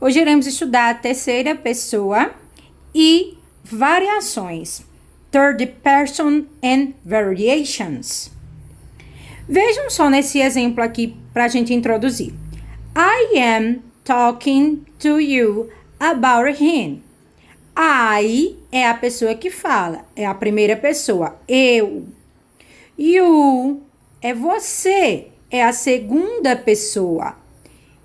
Hoje iremos estudar a terceira pessoa e variações. Third person and variations. Vejam só nesse exemplo aqui para a gente introduzir. I am talking to you about him. I é a pessoa que fala, é a primeira pessoa, eu. You é você, é a segunda pessoa.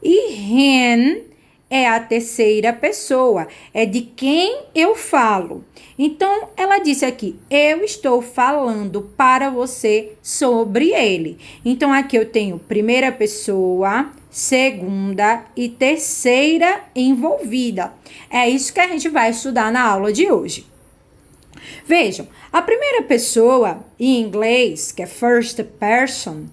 E him é a terceira pessoa, é de quem eu falo. Então, ela disse aqui, eu estou falando para você sobre ele. Então, aqui eu tenho primeira pessoa, segunda e terceira envolvida. É isso que a gente vai estudar na aula de hoje. Vejam, a primeira pessoa, em inglês, que é first person,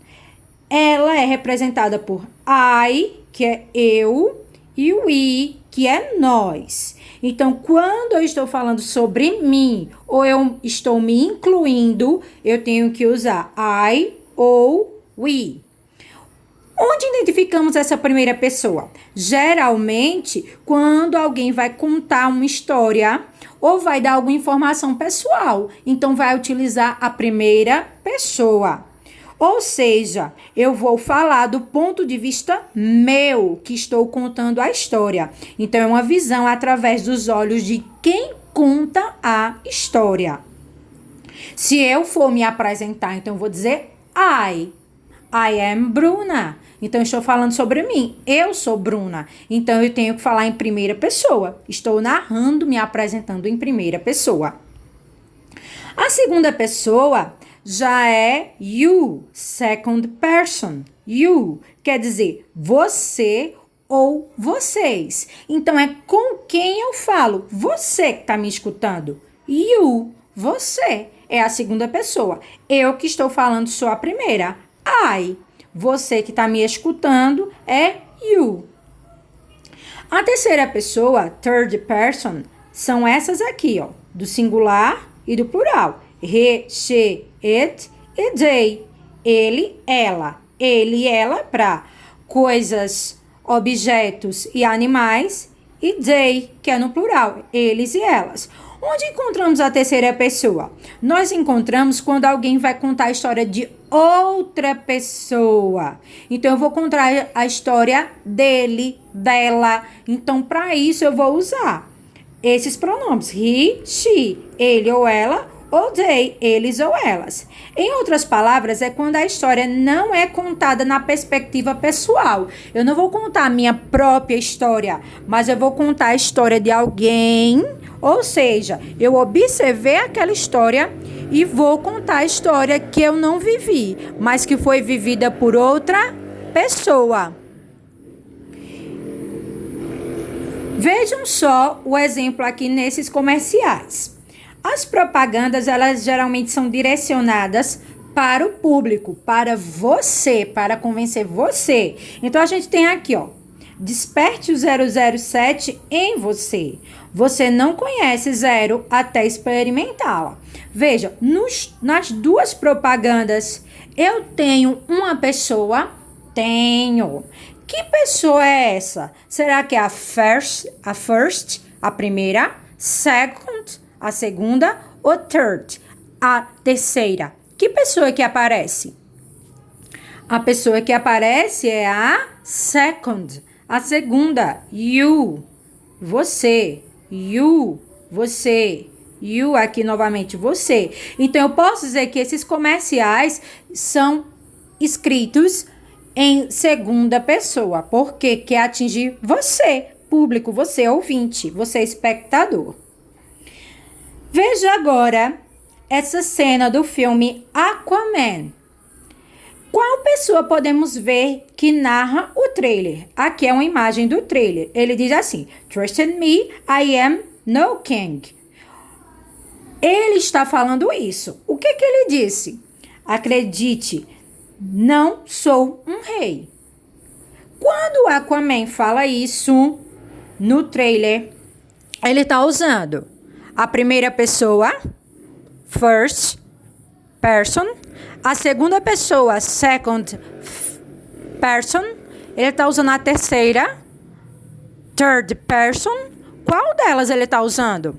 ela é representada por I, que é eu, e o we, que é nós. Então, quando eu estou falando sobre mim, ou eu estou me incluindo, eu tenho que usar I ou we. Onde identificamos essa primeira pessoa? Geralmente, quando alguém vai contar uma história ou vai dar alguma informação pessoal. Então, vai utilizar a primeira pessoa. Ou seja, eu vou falar do ponto de vista meu, que estou contando a história. Então, é uma visão através dos olhos de quem conta a história. Se eu for me apresentar, então eu vou dizer I am Bruna. Então, eu estou falando sobre mim. Eu sou Bruna. Então, eu tenho que falar em primeira pessoa. Estou narrando, me apresentando em primeira pessoa. A segunda pessoa já é you, second person. You quer dizer você ou vocês. Então, é com quem eu falo. Você que está me escutando. You, você é a segunda pessoa. Eu que estou falando sou a primeira. I, você que está me escutando é you. A terceira pessoa, third person, são essas aqui, ó, do singular e do plural. He, she, it e they. Ele, ela. Ele e ela para coisas, objetos e animais. E they, que é no plural. Eles e elas. Onde encontramos a terceira pessoa? Nós encontramos quando alguém vai contar a história de outra pessoa. Então, eu vou contar a história dele, dela. Então, para isso, eu vou usar esses pronomes. He, she, ele ou ela, ou they, eles ou elas. Em outras palavras, é quando a história não é contada na perspectiva pessoal. Eu não vou contar a minha própria história, mas eu vou contar a história de alguém. Ou seja, eu observei aquela história e vou contar a história que eu não vivi, mas que foi vivida por outra pessoa. Vejam só o exemplo aqui nesses comerciais. As propagandas, elas geralmente são direcionadas para o público, para você, para convencer você. Então, a gente tem aqui, ó, desperte o 007 em você. Você não conhece zero até experimentá-la. Veja, nas duas propagandas, eu tenho uma pessoa? Tenho. Que pessoa é essa? Será que é a first, a primeira, second, a segunda, ou third, a terceira? Que pessoa que aparece? A pessoa que aparece é a second, a segunda, you, você, you, você, you aqui novamente, você. Então, eu posso dizer que esses comerciais são escritos em segunda pessoa, porque quer atingir você, público, você ouvinte, você espectador. Veja agora essa cena do filme Aquaman. Qual pessoa podemos ver que narra o trailer? Aqui é uma imagem do trailer. Ele diz assim: Trust in me, I am no king. Ele está falando isso. O que ele disse? Acredite, não sou um rei. Quando o Aquaman fala isso no trailer, ele está usando a primeira pessoa, first person, a segunda pessoa, second person, ele está usando a terceira, third person, qual delas ele está usando?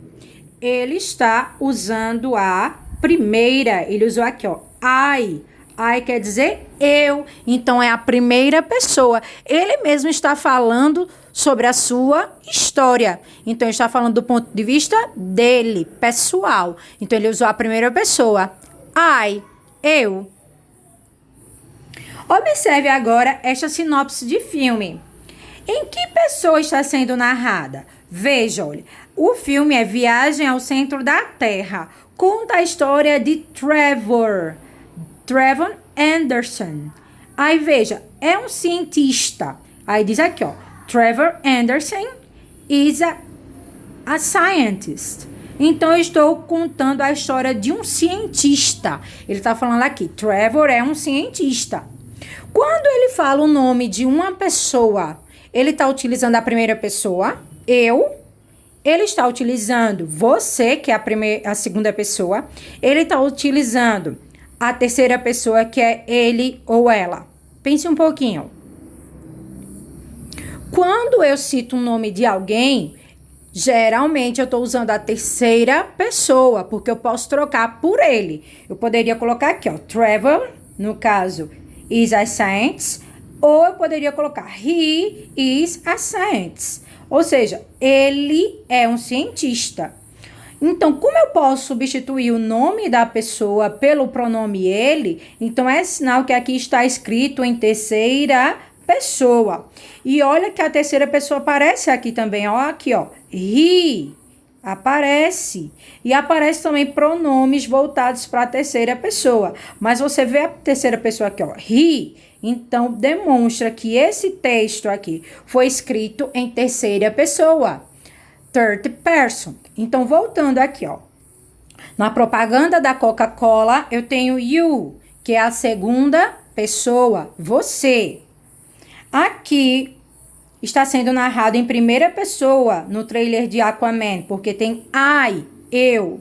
Ele está usando a primeira. Ele usou aqui, ó, I. I quer dizer eu. Então, é a primeira pessoa. Ele mesmo está falando sobre a sua história. Então, ele está falando do ponto de vista dele, pessoal. Então, ele usou a primeira pessoa. I, eu. Observe agora esta sinopse de filme. Em que pessoa está sendo narrada? Veja, olha. O filme é Viagem ao Centro da Terra. Conta a história de Trevor Anderson. Aí veja, é um cientista. Aí diz aqui, ó, Trevor Anderson is a scientist. Então, eu estou contando a história de um cientista. Ele está falando aqui, Trevor é um cientista. Quando ele fala o nome de uma pessoa, ele está utilizando a primeira pessoa, eu. Ele está utilizando você, que é a segunda pessoa. Ele está utilizando a terceira pessoa, que é ele ou ela. Pense um pouquinho. Quando eu cito o nome de alguém, geralmente eu estou usando a terceira pessoa, porque eu posso trocar por ele. Eu poderia colocar aqui, ó, Trevor, no caso, is a scientist, ou eu poderia colocar he is a scientist. Ou seja, ele é um cientista. Então, como eu posso substituir o nome da pessoa pelo pronome ele? Então, é sinal que aqui está escrito em terceira pessoa. E olha que a terceira pessoa aparece aqui também, ó, aqui, ó. He aparece. E aparece também pronomes voltados para a terceira pessoa. Mas você vê a terceira pessoa aqui, ó, he. Então, demonstra que esse texto aqui foi escrito em terceira pessoa. Third person. Então, voltando aqui, ó. Na propaganda da Coca-Cola, eu tenho you, que é a segunda pessoa, você. Aqui está sendo narrado em primeira pessoa no trailer de Aquaman, porque tem I, eu.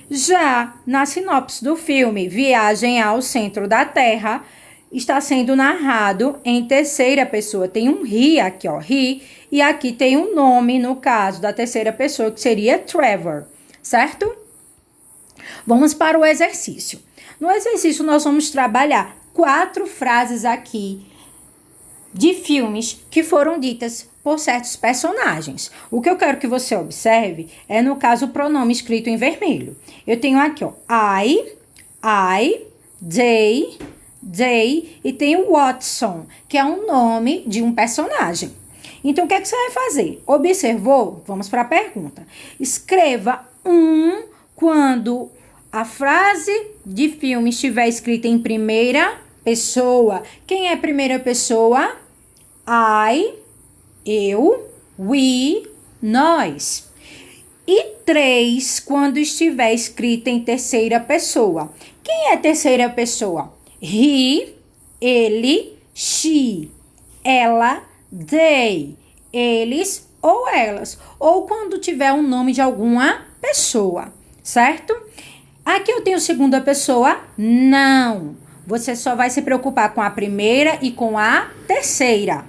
Já na sinopse do filme Viagem ao Centro da Terra, está sendo narrado em terceira pessoa. Tem um he aqui, ó, he, e aqui tem um nome, no caso da terceira pessoa, que seria Trevor, certo? Vamos para o exercício. No exercício, nós vamos trabalhar 4 frases aqui de filmes que foram ditas por certos personagens. O que eu quero que você observe é, no caso, o pronome escrito em vermelho. Eu tenho aqui, ó, I, they, e tem o Watson, que é um nome de um personagem. Então, o que é que você vai fazer? Observou? Vamos para a pergunta. Escreva quando a frase de filme estiver escrita em primeira pessoa. Quem é primeira pessoa? I, eu, we, nós. E 3, quando estiver escrita em terceira pessoa. Quem é terceira pessoa? He, ele, she, ela, they, eles ou elas. Ou quando tiver o nome de alguma pessoa, certo? Aqui eu tenho segunda pessoa, não. Você só vai se preocupar com a primeira e com a terceira.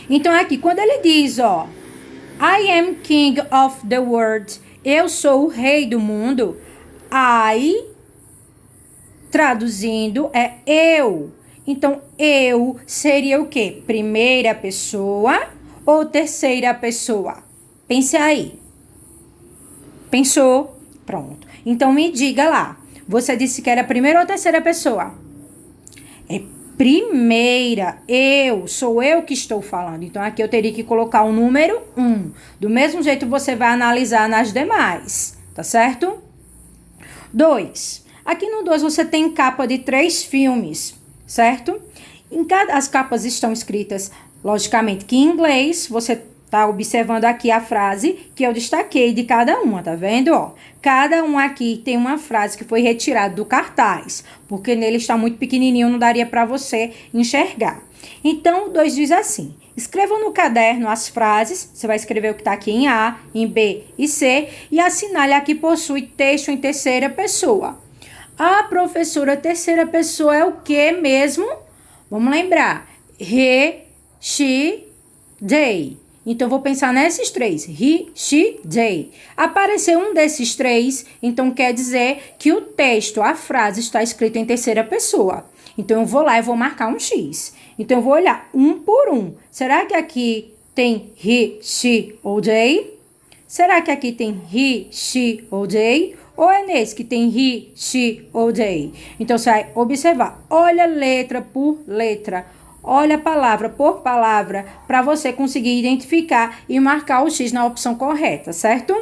Então, aqui, quando ele diz, ó, I am king of the world, eu sou o rei do mundo, I, traduzindo, é eu. Então, eu seria o quê? Primeira pessoa ou terceira pessoa? Pense aí. Pensou? Pronto. Então, me diga lá. Você disse que era primeira ou terceira pessoa? É primeira. Sou eu que estou falando. Então, aqui eu teria que colocar o número 1. Do mesmo jeito, você vai analisar nas demais. Tá certo? 2. Aqui no 2 você tem capa de 3 filmes, certo? As capas estão escritas, logicamente, que em inglês. Você tá observando aqui a frase que eu destaquei de cada uma, tá vendo? Ó, cada um aqui tem uma frase que foi retirada do cartaz, porque nele está muito pequenininho, não daria para você enxergar. Então, o 2 diz assim: escreva no caderno as frases, você vai escrever o que está aqui em A, em B e C, e assinale a que possui texto em terceira pessoa. A professora, terceira pessoa é o que mesmo? Vamos lembrar. He, she, they. Então, eu vou pensar nesses três. He, she, they. Apareceu um desses três, então quer dizer que o texto, a frase, está escrita em terceira pessoa. Então, eu vou lá e vou marcar um X. Então, eu vou olhar um por um. Será que aqui tem he, she ou they? Será que aqui tem he, she ou they? Ou é nesse que tem he, she ou they? Então, você vai observar. Olha letra por letra. Olha palavra por palavra para você conseguir identificar e marcar o X na opção correta, certo?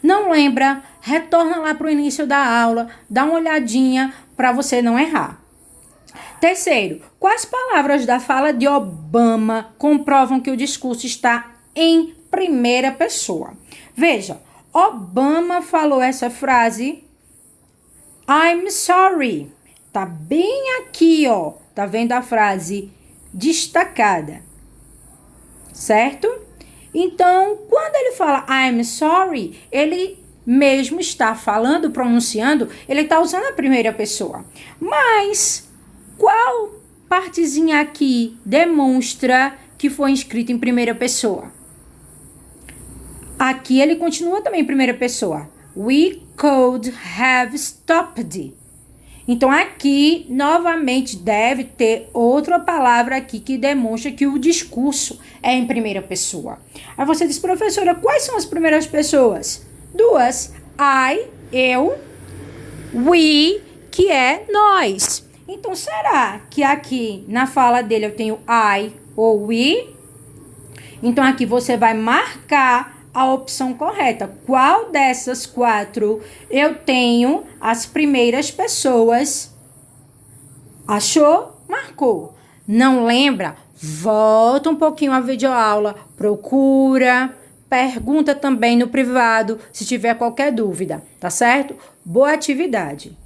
Não lembra? Retorna lá para o início da aula, dá uma olhadinha para você não errar. Terceiro, quais palavras da fala de Obama comprovam que o discurso está em primeira pessoa? Veja, Obama falou essa frase, I'm sorry. Tá bem aqui, ó. Tá vendo a frase destacada, certo? Então, quando ele fala I'm sorry, ele mesmo está falando, pronunciando, ele está usando a primeira pessoa. Mas qual partezinha aqui demonstra que foi escrito em primeira pessoa? Aqui ele continua também em primeira pessoa. We could have stopped. Então, aqui, novamente, deve ter outra palavra aqui que demonstra que o discurso é em primeira pessoa. Aí você diz, professora, quais são as primeiras pessoas? Duas. I, eu, we, que é nós. Então, será que aqui na fala dele eu tenho I ou we? Então, aqui você vai marcar a opção correta. Qual dessas quatro eu tenho as primeiras pessoas? Achou? Marcou. Não lembra? Volta um pouquinho a videoaula, procura, pergunta também no privado se tiver qualquer dúvida, tá certo? Boa atividade!